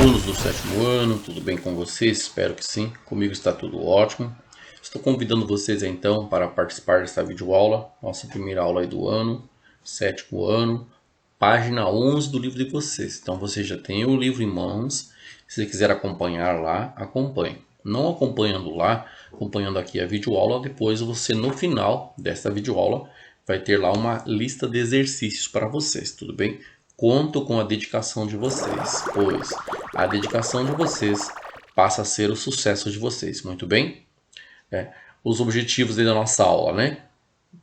alunos do 7º ano, tudo bem com vocês? Espero que sim, comigo está tudo ótimo. Estou convidando vocês então para participar dessa videoaula, nossa primeira aula aí do ano, 7º ano, página 11 do livro de vocês. Então você já tem o livro em mãos, se você quiser acompanhar lá, acompanhe. Não acompanhando lá, acompanhando aqui a videoaula, depois você no final desta videoaula vai ter lá uma lista de exercícios para vocês, tudo bem? Conto com a dedicação de vocês, pois a dedicação de vocês passa a ser o sucesso de vocês, muito bem? Os objetivos da nossa aula, né?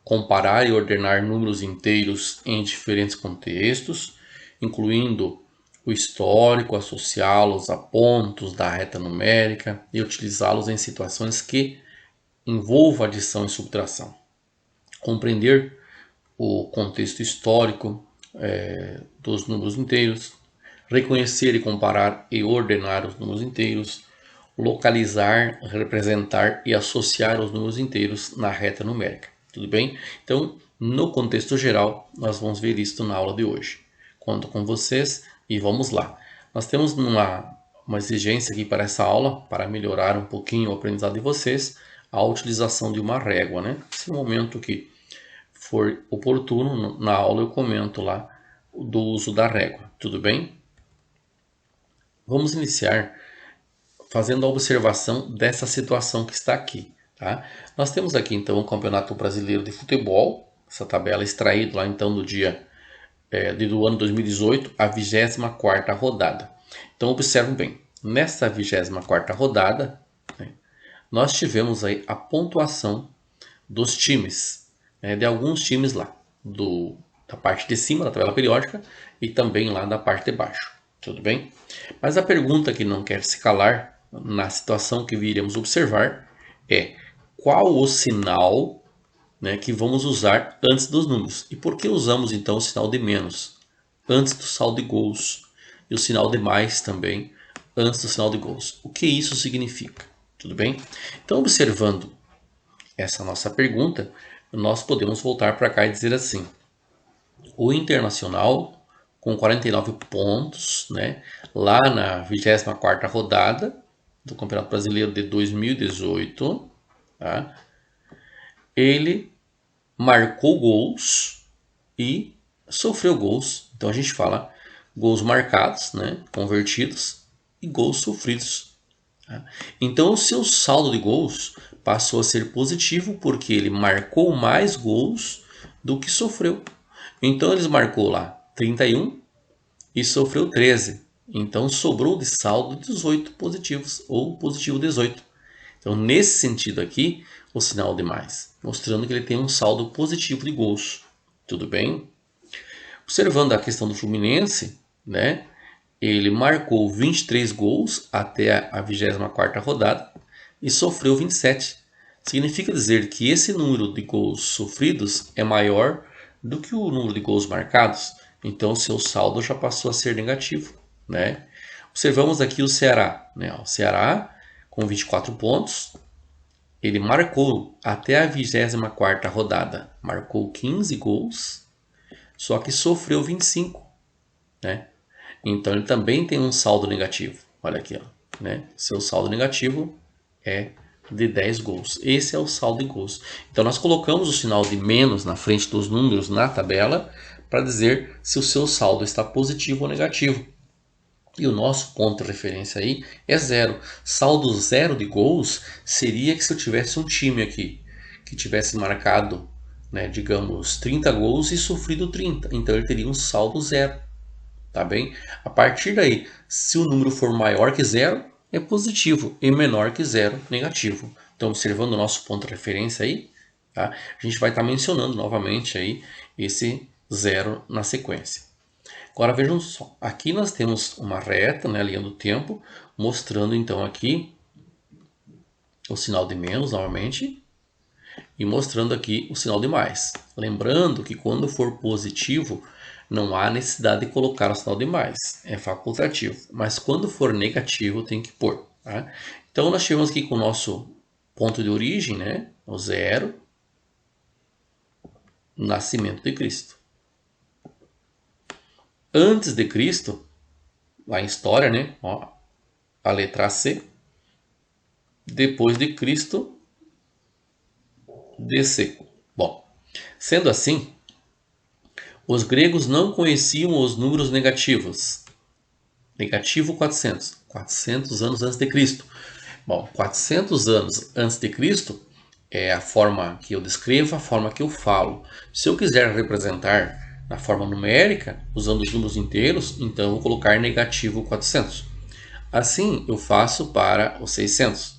Comparar e ordenar números inteiros em diferentes contextos, incluindo o histórico, associá-los a pontos da reta numérica e utilizá-los em situações que envolvam adição e subtração. Compreender o contexto histórico dos números inteiros, reconhecer e comparar e ordenar os números inteiros, localizar, representar e associar os números inteiros na reta numérica. Tudo bem? Então, no contexto geral, nós vamos ver isso na aula de hoje. Conto com vocês e vamos lá. Nós temos uma exigência aqui para essa aula, para melhorar um pouquinho o aprendizado de vocês, a utilização de uma régua, né? Se no momento que for oportuno, na aula eu comento lá do uso da régua, tudo bem? Vamos iniciar fazendo a observação dessa situação que está aqui. Tá? Nós temos aqui então o Campeonato Brasileiro de Futebol, essa tabela extraída lá então do dia do ano 2018, a 24ª rodada. Então observem bem, nessa 24ª rodada, né, nós tivemos aí a pontuação dos times, né, de alguns times lá, da parte de cima da tabela periódica e também lá da parte de baixo. Tudo bem? Mas a pergunta que não quer se calar na situação que iremos observar é qual o sinal, né, que vamos usar antes dos números. E por que usamos então o sinal de menos antes do saldo de gols e o sinal de mais também antes do sinal de gols? O que isso significa? Tudo bem? Então, observando essa nossa pergunta, nós podemos voltar para cá e dizer assim: o Internacional com 49 pontos, né, lá na 24ª rodada do Campeonato Brasileiro de 2018, tá? Ele marcou gols e sofreu gols. Então a gente fala gols marcados, né, convertidos, e gols sofridos. Tá? Então o seu saldo de gols passou a ser positivo porque ele marcou mais gols do que sofreu. Então ele marcou lá 31 e sofreu 13. Então sobrou de saldo 18 positivos ou positivo 18. Então nesse sentido aqui, o sinal de mais, mostrando que ele tem um saldo positivo de gols. Tudo bem? Observando a questão do Fluminense, né? Ele marcou 23 gols até a 24ª rodada e sofreu 27. Significa dizer que esse número de gols sofridos é maior do que o número de gols marcados. Então o seu saldo já passou a ser negativo, né? Observamos aqui o Ceará, né? O Ceará com 24 pontos, ele marcou até a 24ª rodada, marcou 15 gols, só que sofreu 25, né? Então ele também tem um saldo negativo. Olha aqui, ó, né? Seu saldo negativo é de 10 gols. Esse é o saldo de gols. Então nós colocamos o sinal de menos na frente dos números na tabela para dizer se o seu saldo está positivo ou negativo. E o nosso ponto de referência aí é zero. Saldo zero de gols seria que se eu tivesse um time aqui que tivesse marcado, né, digamos, 30 gols e sofrido 30. Então ele teria um saldo zero. Tá bem? A partir daí, se o número for maior que zero, é positivo, e menor que zero, negativo. Então, observando o nosso ponto de referência aí, tá? A gente vai estar mencionando novamente aí esse zero na sequência. Agora vejam só, aqui nós temos uma reta, né, a linha do tempo, mostrando então aqui o sinal de menos novamente e mostrando aqui o sinal de mais. Lembrando que quando for positivo, não há necessidade de colocar o sinal de mais, é facultativo. Mas quando for negativo, tem que pôr. Tá? Então nós tivemos aqui com o nosso ponto de origem, né, o zero, nascimento de Cristo. Antes de Cristo, lá em história, né, ó, a letra C. Depois de Cristo, DC. Bom, sendo assim, os gregos não conheciam os números negativos. Negativo 400. 400 anos antes de Cristo. Bom, 400 anos antes de Cristo é a forma que eu descrevo, a forma que eu falo. Se eu quiser representar na forma numérica, usando os números inteiros, então eu vou colocar negativo 400. Assim eu faço para os 600.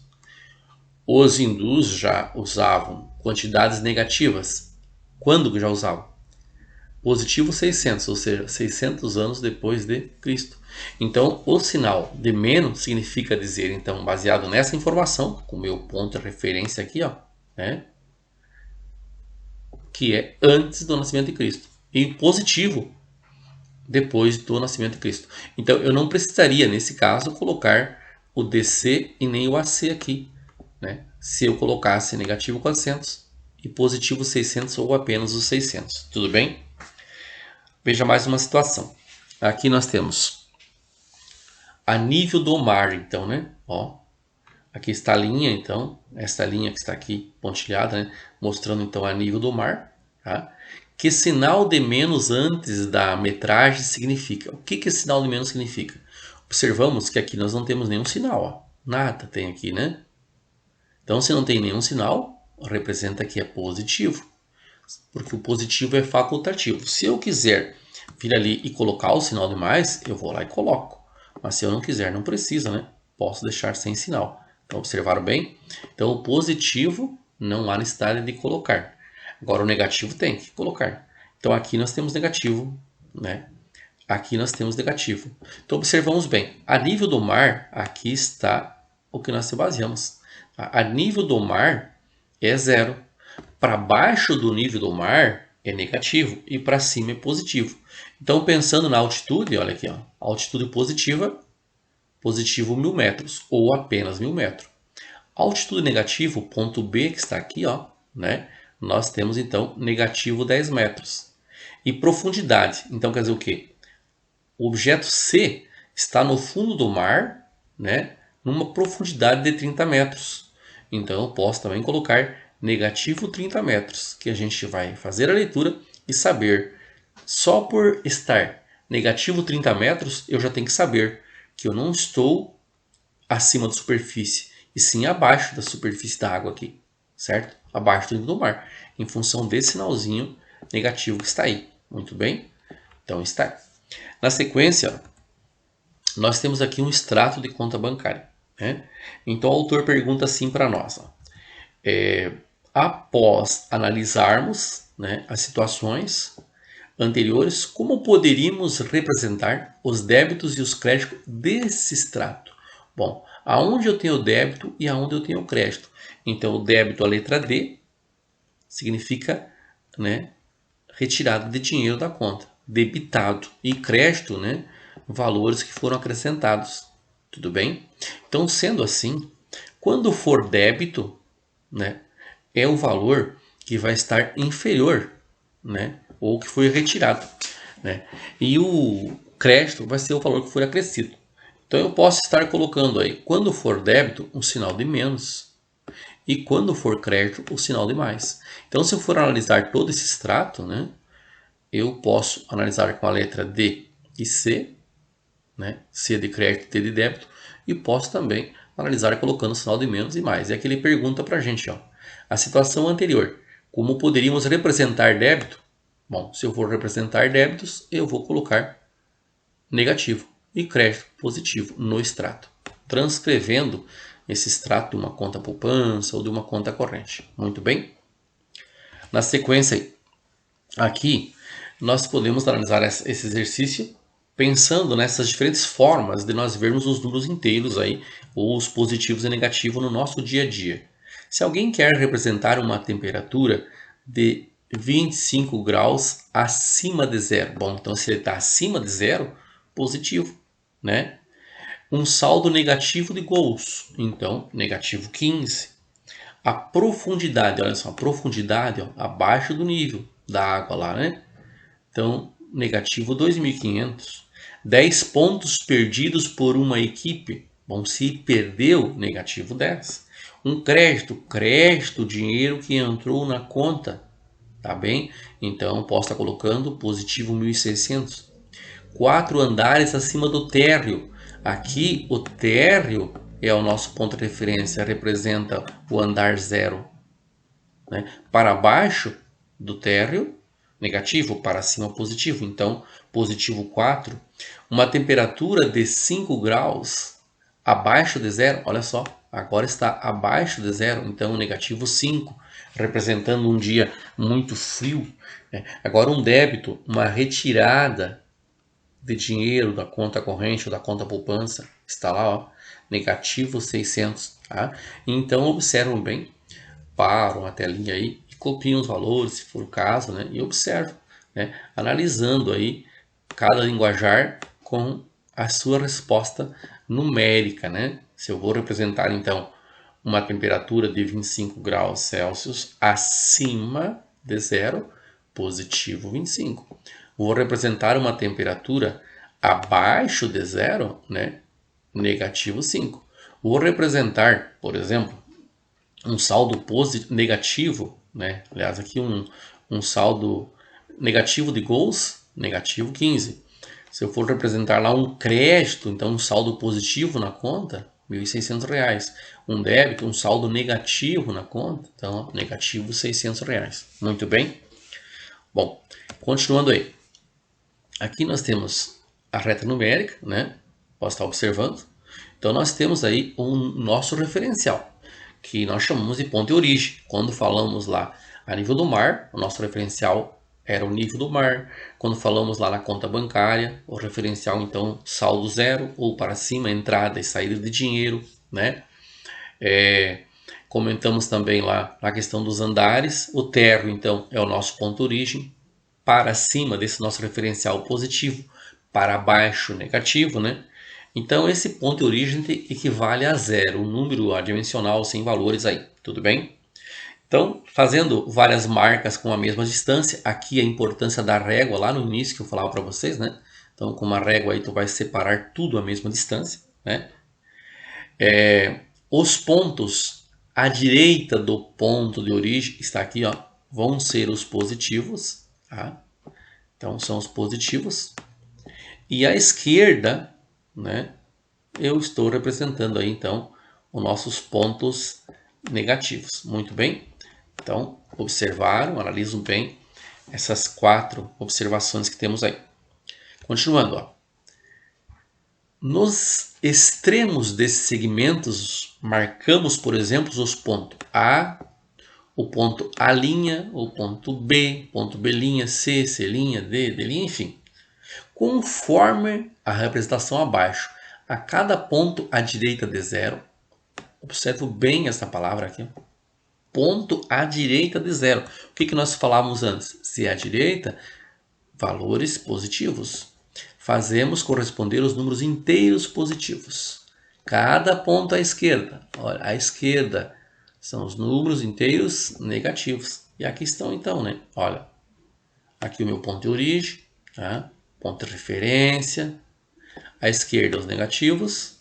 Os hindus já usavam quantidades negativas. Quando que já usavam? Positivo 600, ou seja, 600 anos depois de Cristo. Então, o sinal de menos significa dizer, então, baseado nessa informação, com o meu ponto de referência aqui, ó, né, que é antes do nascimento de Cristo. E positivo depois do nascimento de Cristo. Então, eu não precisaria, nesse caso, colocar o DC e nem o AC aqui, né? Se eu colocasse negativo 400 e positivo 600 ou apenas os 600. Tudo bem? Veja mais uma situação. Aqui nós temos a nível do mar, então, né? Ó, aqui está a linha, então, esta linha que está aqui pontilhada, né? Mostrando então a nível do mar, tá? Que sinal de menos antes da metragem significa? O que esse sinal de menos significa? Observamos que aqui nós não temos nenhum sinal, ó. Nada tem aqui, né? Então, se não tem nenhum sinal, representa que é positivo, porque o positivo é facultativo. Se eu quiser vir ali e colocar o sinal de mais, eu vou lá e coloco. Mas se eu não quiser, não precisa, né? Posso deixar sem sinal. Então, observaram bem? Então, o positivo não há necessidade de colocar. Agora, o negativo tem que colocar. Então, aqui nós temos negativo, né? Aqui nós temos negativo. Então, observamos bem. A nível do mar, aqui está o que nós se baseamos. A nível do mar é zero. Para baixo do nível do mar é negativo e para cima é positivo. Então, pensando na altitude, olha aqui, ó, altitude positiva, positivo 1000 metros ou apenas 1000 metros. Altitude negativo, ponto B que está aqui, ó, né? Nós temos então negativo 10 metros. E profundidade, então quer dizer o quê? O objeto C está no fundo do mar, né? Numa profundidade de 30 metros. Então eu posso também colocar negativo 30 metros, que a gente vai fazer a leitura e saber. Só por estar negativo 30 metros, eu já tenho que saber que eu não estou acima da superfície, e sim abaixo da superfície da água aqui, certo? Abaixo do nível do mar, em função desse sinalzinho negativo que está aí. Muito bem? Então está. Na sequência, nós temos aqui um extrato de conta bancária, né? Então o autor pergunta assim para nós, ó, após analisarmos, né, as situações anteriores, como poderíamos representar os débitos e os créditos desse extrato? Bom, aonde eu tenho débito e aonde eu tenho crédito? Então, o débito, a letra D, significa, né, retirada de dinheiro da conta, debitado, e crédito, né, valores que foram acrescentados. Tudo bem? Então, sendo assim, quando for débito, né, é o valor que vai estar inferior, né, ou que foi retirado, né? E o crédito vai ser o valor que foi acrescido. Então eu posso estar colocando aí, quando for débito, um sinal de menos, e quando for crédito, o sinal de mais. Então, se eu for analisar todo esse extrato, né, eu posso analisar com a letra D e C, né, C de crédito, D de débito, e posso também analisar colocando o sinal de menos e mais. É que ele pergunta para a gente, ó, a situação anterior, como poderíamos representar débito? Bom, se eu for representar débitos, eu vou colocar negativo e crédito positivo no extrato, transcrevendo esse extrato de uma conta poupança ou de uma conta corrente. Muito bem? Na sequência, aqui, nós podemos analisar esse exercício pensando nessas diferentes formas de nós vermos os números inteiros aí, ou os positivos e negativos no nosso dia a dia. Se alguém quer representar uma temperatura de 25 graus acima de zero, bom, então se ele está acima de zero, positivo, né? Um saldo negativo de gols, então negativo 15. A profundidade, olha só, a profundidade, ó, abaixo do nível da água lá, né? Então, negativo 2.500. 10 pontos perdidos por uma equipe, Bom, se perdeu, negativo 10. Um crédito, dinheiro que entrou na conta, tá bem? Então, posso estar colocando positivo 1.600. 4 andares acima do térreo. Aqui, o térreo é o nosso ponto de referência, representa o andar 0. Né? Para baixo do térreo, negativo, para cima, positivo. Então, positivo 4. Uma temperatura de 5 graus abaixo de zero, olha só, agora está abaixo de zero, então negativo 5, representando um dia muito frio. Agora um débito, uma retirada de dinheiro da conta corrente ou da conta poupança, está lá, ó, negativo 600. Tá? Então observam bem, param a telinha aí e copiam os valores, se for o caso, né? E observam, né? Analisando aí cada linguajar com a sua resposta numérica, né? Se eu vou representar então uma temperatura de 25 graus Celsius acima de zero, positivo 25. Vou representar uma temperatura abaixo de zero, né? Negativo 5. Vou representar, por exemplo, um saldo negativo, né? Aliás, aqui um saldo negativo de gols, negativo 15. Se eu for representar lá um crédito, então um saldo positivo na conta, R$ 1.600. Um débito, um saldo negativo na conta, então negativo R$ 600. Muito bem? Bom, continuando aí. Aqui nós temos a reta numérica, né? Posso estar observando. Então nós temos aí o nosso referencial, que nós chamamos de ponto de origem. Quando falamos lá a nível do mar, o nosso referencial era o nível do mar. Quando falamos lá na conta bancária, o referencial então saldo zero ou para cima, entrada e saída de dinheiro, né? Comentamos também lá na questão dos andares. O térreo então é o nosso ponto de origem. Para cima desse nosso referencial positivo, para baixo negativo, né? Então esse ponto de origem equivale a zero, um número adimensional sem valores aí, tudo bem? Então, fazendo várias marcas com a mesma distância, aqui a importância da régua lá no início que eu falava para vocês, né? Então, com uma régua aí tu vai separar tudo à mesma distância, né? Os pontos à direita do ponto de origem, está aqui, ó, vão ser os positivos, tá? Então, são os positivos. E à esquerda, né? Eu estou representando aí, então, os nossos pontos negativos. Muito bem? Então, observaram, analisam bem essas 4 observações que temos aí. Continuando, ó. Nos extremos desses segmentos, marcamos, por exemplo, os pontos A, o ponto A', o ponto B, C, C', D', enfim. Conforme a representação abaixo, a cada ponto à direita de zero, observo bem essa palavra aqui, ponto à direita de zero. O que nós falávamos antes? Se é à direita, valores positivos. Fazemos corresponder os números inteiros positivos. Cada ponto à esquerda, olha, à esquerda são os números inteiros negativos. E aqui estão então, né? Olha, aqui o meu ponto de origem, tá? Ponto de referência. À esquerda os negativos,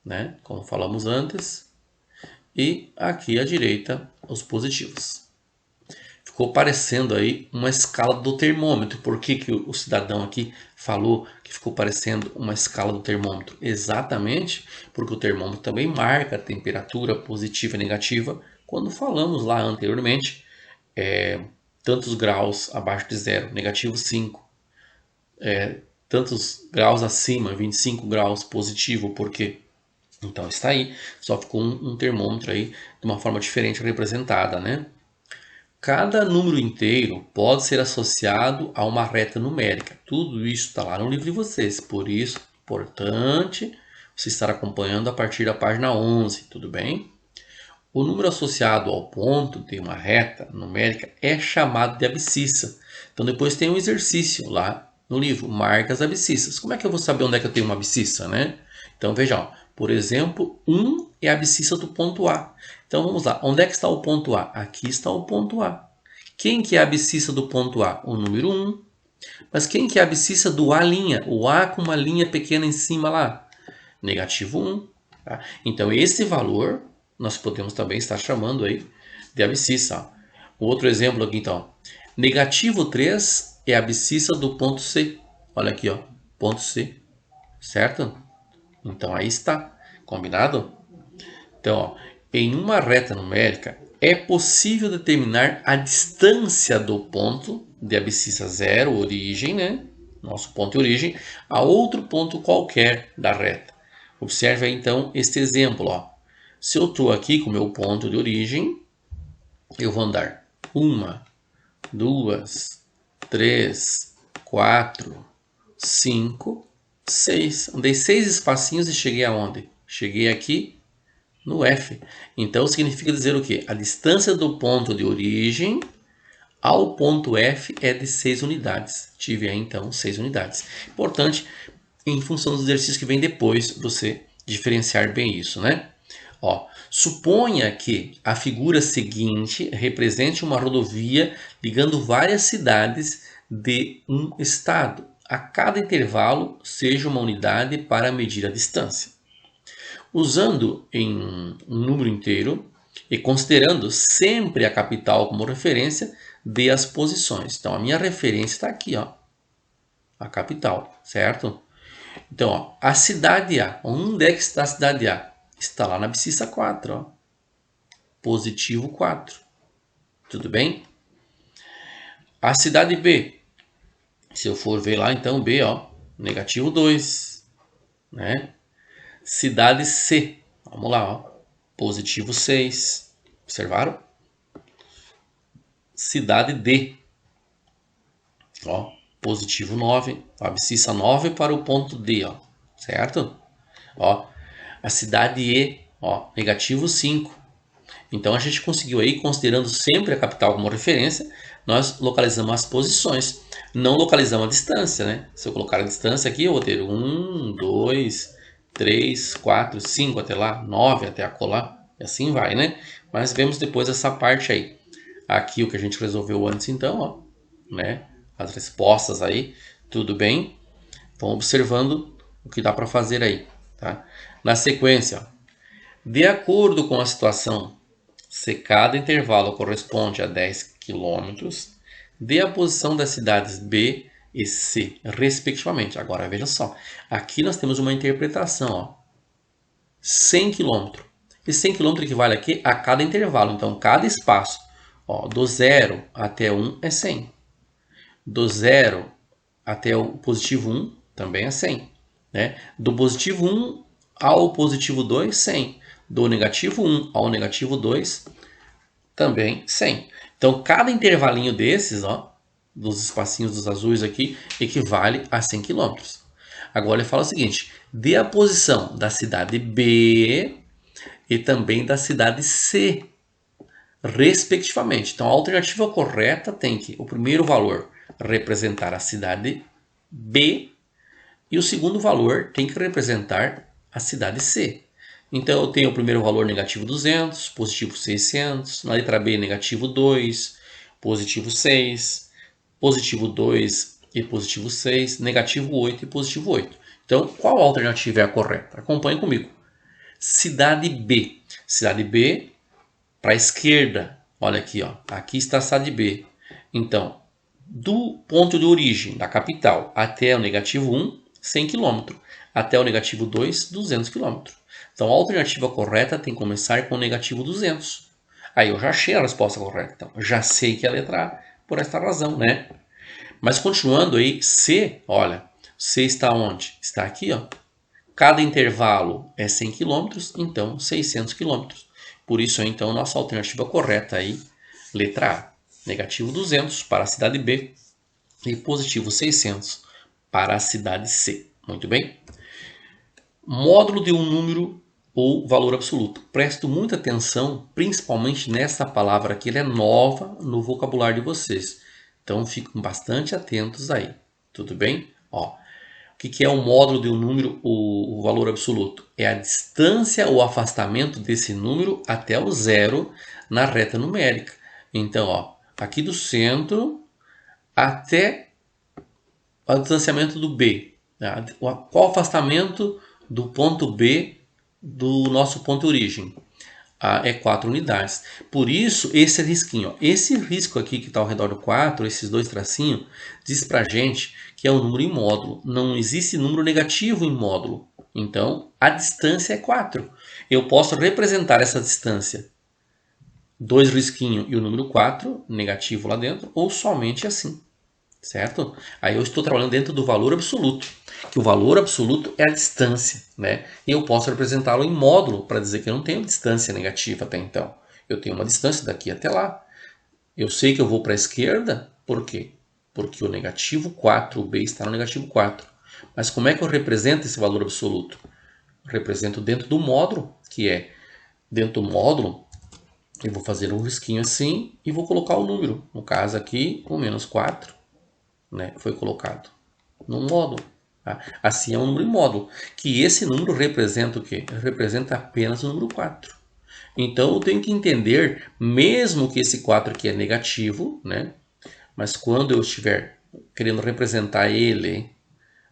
né? Como falamos antes. E aqui à direita os positivos. Ficou parecendo aí uma escala do termômetro. Por que o cidadão aqui falou que ficou parecendo uma escala do termômetro? Exatamente porque o termômetro também marca a temperatura positiva e negativa. Quando falamos lá anteriormente, tantos graus abaixo de zero, negativo 5. Tantos graus acima, 25 graus positivo, por quê? Então está aí, só ficou um termômetro aí de uma forma diferente representada, né? Cada número inteiro pode ser associado a uma reta numérica. Tudo isso está lá no livro de vocês, por isso é importante você estar acompanhando a partir da página 11, tudo bem? O número associado ao ponto de uma reta numérica é chamado de abscissa. Então depois tem um exercício lá no livro, marca as abscissas. Como é que eu vou saber onde é que eu tenho uma abscissa, né? Então veja, ó, por exemplo, 1 é a abscissa do ponto A. Então vamos lá, onde é que está o ponto A? Aqui está o ponto A. Quem que é a abscissa do ponto A? O número 1. Mas quem que é a abscissa do A'? O A com uma linha pequena em cima lá? Negativo 1. Tá? Então, esse valor nós podemos também estar chamando aí de abscissa. Outro exemplo aqui, então. Negativo 3 é a abscissa do ponto C. Olha aqui, ó, ponto C, certo? Então, aí está, combinado? Então, ó, em uma reta numérica, é possível determinar a distância do ponto de abscissa zero, origem, né? Nosso ponto de origem, a outro ponto qualquer da reta. Observe aí, então, este exemplo. Ó. Se eu estou aqui com o meu ponto de origem, eu vou andar 1, 2, 3, 4, 5, 6. Andei 6 espacinhos e cheguei aonde? Cheguei aqui no F. Então significa dizer o quê? A distância do ponto de origem ao ponto F é de 6 unidades. Tive aí então 6 unidades. Importante, em função dos exercícios que vem depois, você diferenciar bem isso, né? Ó, suponha que a figura seguinte represente uma rodovia ligando várias cidades de um estado. A cada intervalo seja uma unidade para medir a distância. Usando em um número inteiro e considerando sempre a capital como referência, dê as posições. Então, a minha referência está aqui, ó, a capital, certo? Então, ó, a cidade A, onde é que está a cidade A? Está lá na abscissa 4, ó, positivo 4, tudo bem? A cidade B, se eu for ver lá, então B, ó, negativo 2, né? Cidade C, vamos lá, ó, positivo 6, observaram? Cidade D, ó, positivo 9, abscissa 9 para o ponto D, ó, certo? Ó, a cidade E, ó, negativo 5. Então a gente conseguiu aí, considerando sempre a capital como referência, nós localizamos as posições, não localizamos a distância, né? Se eu colocar a distância aqui, eu vou ter 1, 2, 3, 4, 5 até lá, 9 até acolá, e assim vai, né? Mas vemos depois essa parte aí. Aqui o que a gente resolveu antes, então, ó, né? As respostas aí, tudo bem? Vão observando o que dá para fazer aí, tá? Na sequência, ó, de acordo com a situação, se cada intervalo corresponde a 10 km, dê a posição das cidades B e C, respectivamente. Agora veja só, aqui nós temos uma interpretação, ó, 100 km. E 100 km equivale aqui a cada intervalo, então cada espaço, ó, do 0 até 1 é 100. Do 0 até o positivo 1 também é 100. Né? Do positivo 1 ao positivo 2, 100. Do negativo 1 ao negativo 2, também 100. Então, cada intervalinho desses, ó, dos espacinhos dos azuis aqui, equivale a 100 km. Agora ele fala o seguinte, dê a posição da cidade B e também da cidade C, respectivamente. Então, a alternativa correta tem que o primeiro valor representar a cidade B e o segundo valor tem que representar a cidade C. Então, eu tenho o primeiro valor negativo 200, positivo 600, na letra B negativo 2, positivo 6, positivo 2 e positivo 6, negativo 8 e positivo 8. Então, qual alternativa é a correta? Acompanhe comigo. Cidade B. Cidade B para a esquerda. Olha aqui, ó. Aqui está a cidade B. Então, do ponto de origem da capital até o negativo 1, 100 km. Até o negativo 2, 200 km. Então, a alternativa correta tem que começar com o negativo 200. Aí eu já achei a resposta correta. Então, já sei que é a letra A por esta razão, né? Mas continuando aí, C, olha, C está onde? Está aqui, ó. Cada intervalo é 100 km, então 600 km. Por isso, então, nossa alternativa correta aí, letra A, negativo 200 para a cidade B e positivo 600 para a cidade C. Muito bem? Módulo de um número ou valor absoluto. Presto muita atenção, principalmente nessa palavra aqui, ela é nova no vocabulário de vocês. Então, fiquem bastante atentos aí. Tudo bem? Ó, o que é o módulo de um número ou o valor absoluto? É a distância ou afastamento desse número até o zero na reta numérica. Então, ó, aqui do centro até o distanciamento do B. Tá? Qual o afastamento do ponto B do nosso ponto de origem? É 4 unidades. Por isso, esse risquinho, ó, esse risco aqui que está ao redor do 4, esses dois tracinhos, diz para a gente que é um número em módulo. Não existe número negativo em módulo. Então, a distância é 4. Eu posso representar essa distância, dois risquinhos e o número 4, negativo lá dentro, ou somente assim. Certo? Aí eu estou trabalhando dentro do valor absoluto, que o valor absoluto é a distância, né? E eu posso representá-lo em módulo para dizer que eu não tenho distância negativa até então. Eu tenho uma distância daqui até lá. Eu sei que eu vou para a esquerda, por quê? Porque o negativo 4, o b está no negativo 4. Mas como é que eu represento esse valor absoluto? Eu represento dentro do módulo, que é dentro do módulo, eu vou fazer um risquinho assim e vou colocar o número. No caso aqui, o menos 4. Né, foi colocado no módulo. Tá? Assim é um número em módulo, que esse número representa o quê? Representa apenas o número 4. Então eu tenho que entender, mesmo que esse 4 aqui é negativo, né, mas quando eu estiver querendo representar ele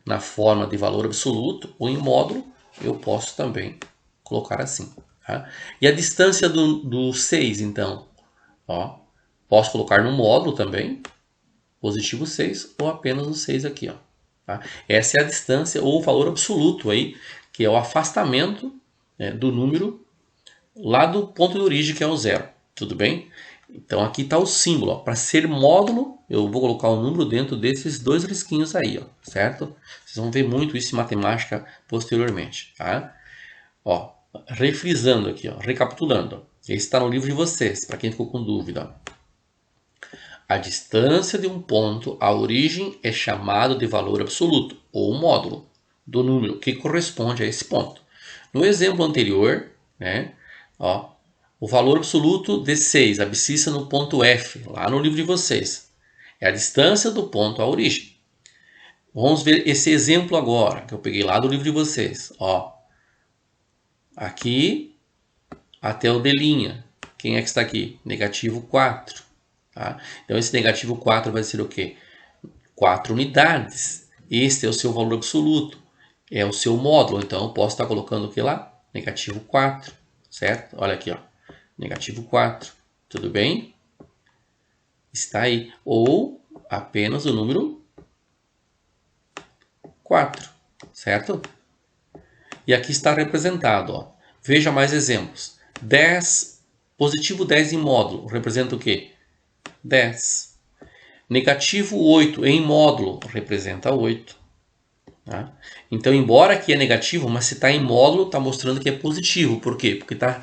na forma de valor absoluto ou em módulo, eu posso também colocar assim. Tá? E a distância do 6, então, ó, posso colocar no módulo também, positivo 6 ou apenas o 6 aqui. Ó, tá? Essa é a distância ou o valor absoluto aí, que é o afastamento, né, do número lá do ponto de origem, que é o 0. Tudo bem? Então aqui está o símbolo. Para ser módulo, eu vou colocar o número dentro desses dois risquinhos aí, ó, certo? Vocês vão ver muito isso em matemática posteriormente. Tá? Ó, refrisando aqui, ó, recapitulando. Ó, esse está no livro de vocês, para quem ficou com dúvida. Ó. A distância de um ponto à origem é chamado de valor absoluto, ou módulo, do número que corresponde a esse ponto. No exemplo anterior, né, ó, o valor absoluto de 6 abscissa no ponto F, lá no livro de vocês. É a distância do ponto à origem. Vamos ver esse exemplo agora, que eu peguei lá do livro de vocês. Ó, aqui até o D'. Quem é que está aqui? Negativo 4. Tá? Então esse negativo 4 vai ser o quê? 4 unidades. Este é o seu valor absoluto. É o seu módulo. Então eu posso estar colocando o que lá? Negativo 4. Certo? Olha aqui, ó. Negativo 4. Tudo bem? Está aí. Ou apenas o número 4. Certo? E aqui está representado. Ó. Veja mais exemplos. 10, positivo 10 em módulo. Representa o quê? 10. Negativo 8 em módulo representa 8. Tá? Então, embora aqui é negativo, mas se está em módulo, está mostrando que é positivo. Por quê? Porque está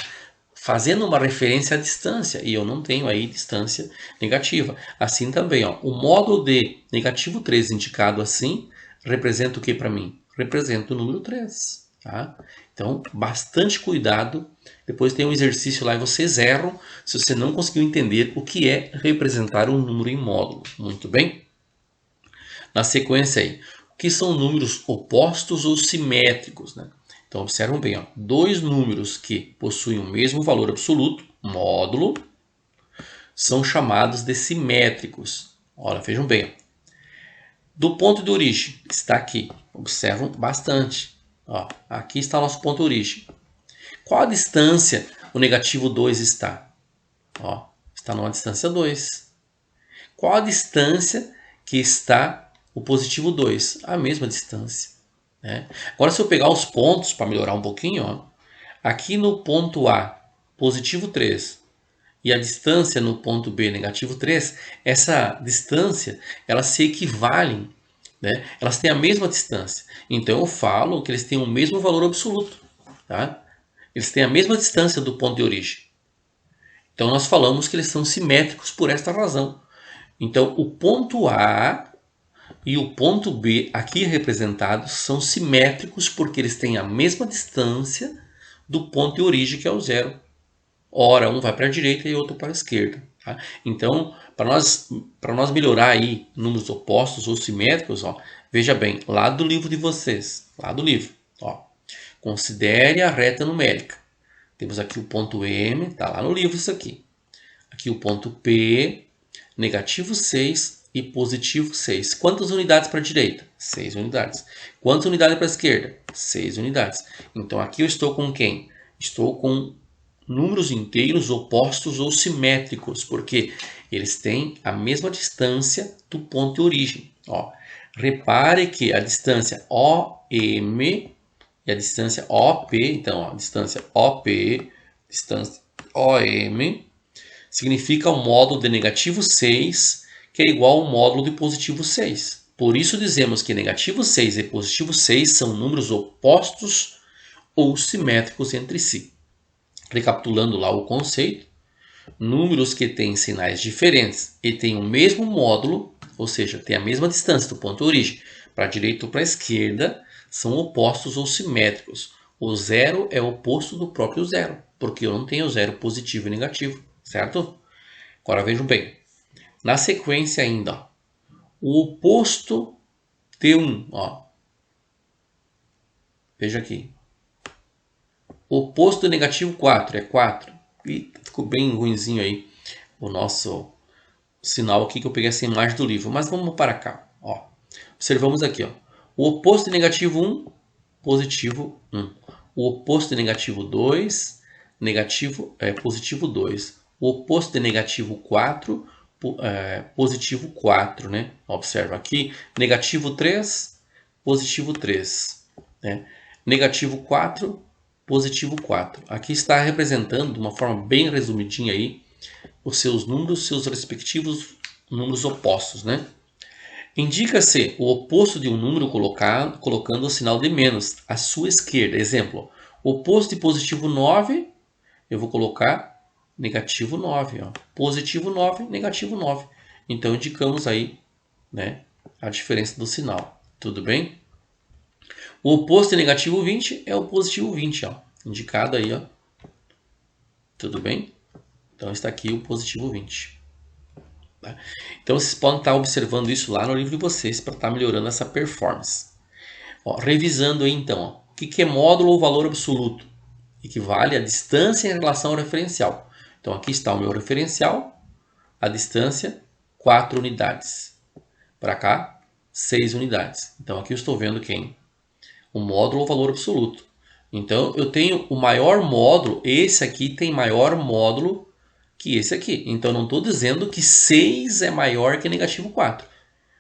fazendo uma referência à distância, e eu não tenho aí distância negativa. Assim também, ó, o módulo de negativo 3 indicado assim, representa o que para mim? Representa o número 3. Tá? Então, bastante cuidado. Depois tem um exercício lá e vocês erram se você não conseguiu entender o que é representar um número em módulo. Muito bem? Na sequência aí, o que são números opostos ou simétricos? Né? Então, observam bem, ó, dois números que possuem o mesmo valor absoluto, módulo, são chamados de simétricos. Olha, vejam bem. Ó. Do ponto de origem, está aqui. Observam bastante. Ó, aqui está o nosso ponto de origem. Qual a distância o negativo 2 está? Ó, está numa distância 2. Qual a distância que está o positivo 2? A mesma distância. Né? Agora, se eu pegar os pontos para melhorar um pouquinho, ó, aqui no ponto A, positivo 3, e a distância no ponto B, negativo 3, essa distância, elas se equivalem, né? Elas têm a mesma distância. Então eu falo que eles têm o mesmo valor absoluto. Tá? Eles têm a mesma distância do ponto de origem. Então nós falamos que eles são simétricos por esta razão. Então o ponto A e o ponto B aqui representados são simétricos porque eles têm a mesma distância do ponto de origem, que é o 0. Ora, um vai para a direita e outro para a esquerda. Tá? Então, para nós melhorar aí números opostos ou simétricos, ó, veja bem, lá do livro de vocês, lá do livro, ó, considere a reta numérica. Temos aqui o ponto M, está lá no livro isso aqui. Aqui o ponto P, negativo 6 e positivo 6. Quantas unidades para a direita? 6 unidades. Quantas unidades para a esquerda? 6 unidades. Então aqui eu estou com quem? Estou com números inteiros opostos ou simétricos, porque eles têm a mesma distância do ponto de origem. Ó, repare que a distância OM e a distância OP, então a distância OP, distância OM, significa o módulo de negativo 6, que é igual ao módulo de positivo 6. Por isso dizemos que negativo 6 e positivo 6 são números opostos ou simétricos entre si. Recapitulando lá o conceito, números que têm sinais diferentes e têm o mesmo módulo, ou seja, têm a mesma distância do ponto de origem, para a direita ou para a esquerda, são opostos ou simétricos. O zero é o oposto do próprio zero, porque eu não tenho zero positivo e negativo, certo? Agora vejam bem, na sequência ainda, ó, o oposto de 1, ó. Veja aqui. O oposto de negativo 4 é 4. E ficou bem ruinzinho aí o nosso sinal aqui que eu peguei essa imagem do livro. Mas vamos para cá. Ó. Observamos aqui. Ó. O oposto de negativo 1, positivo 1. O oposto de negativo 2, positivo 2. O oposto de negativo 4, positivo 4. Né? Observa aqui. Negativo 3, positivo 3. Né? Negativo 4, positivo 4. Aqui está representando, de uma forma bem resumidinha aí, os seus números, seus respectivos números opostos, né? Indica-se o oposto de um número colocando o sinal de menos à sua esquerda. Exemplo, oposto de positivo 9, eu vou colocar negativo 9. Ó. Positivo 9, negativo 9. Então, indicamos aí, né, a diferença do sinal. Tudo bem? O oposto de negativo 20 é o positivo 20, ó, indicado aí, ó. Tudo bem? Então está aqui o positivo 20. Tá? Então vocês podem estar observando isso lá no livro de vocês para estar melhorando essa performance. Ó, revisando aí então, ó, o que é módulo ou valor absoluto? Equivale à distância em relação ao referencial. Então aqui está o meu referencial, a distância 4 unidades. Para cá, 6 unidades. Então aqui eu estou vendo quem? O módulo ou valor absoluto. Então eu tenho o maior módulo, esse aqui tem maior módulo que esse aqui. Então não estou dizendo que 6 é maior que negativo 4.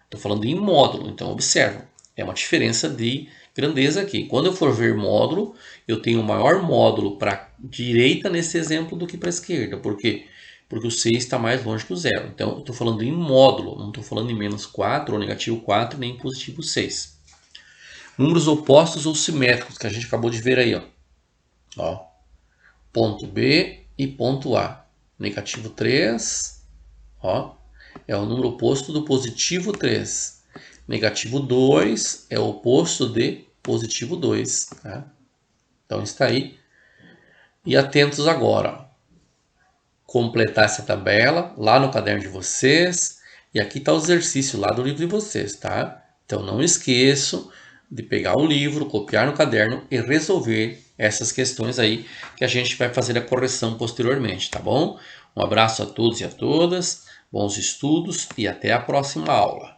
Estou falando em módulo, então observa. É uma diferença de grandeza aqui. Quando eu for ver módulo, eu tenho o maior módulo para a direita nesse exemplo do que para a esquerda. Por quê? Porque o 6 está mais longe que o 0. Então estou falando em módulo, não estou falando em menos 4 ou negativo 4, nem positivo 6. Números opostos ou simétricos, que a gente acabou de ver aí, ó. Ponto B e ponto A. Negativo 3, ó, é o número oposto do positivo 3. Negativo 2 é o oposto de positivo 2. Tá? Então está aí. E atentos agora, ó. Completar essa tabela lá no caderno de vocês. E aqui está o exercício lá do livro de vocês, tá? Então não esqueçam de pegar o livro, copiar no caderno e resolver essas questões aí que a gente vai fazer a correção posteriormente, tá bom? Um abraço a todos e a todas, bons estudos e até a próxima aula.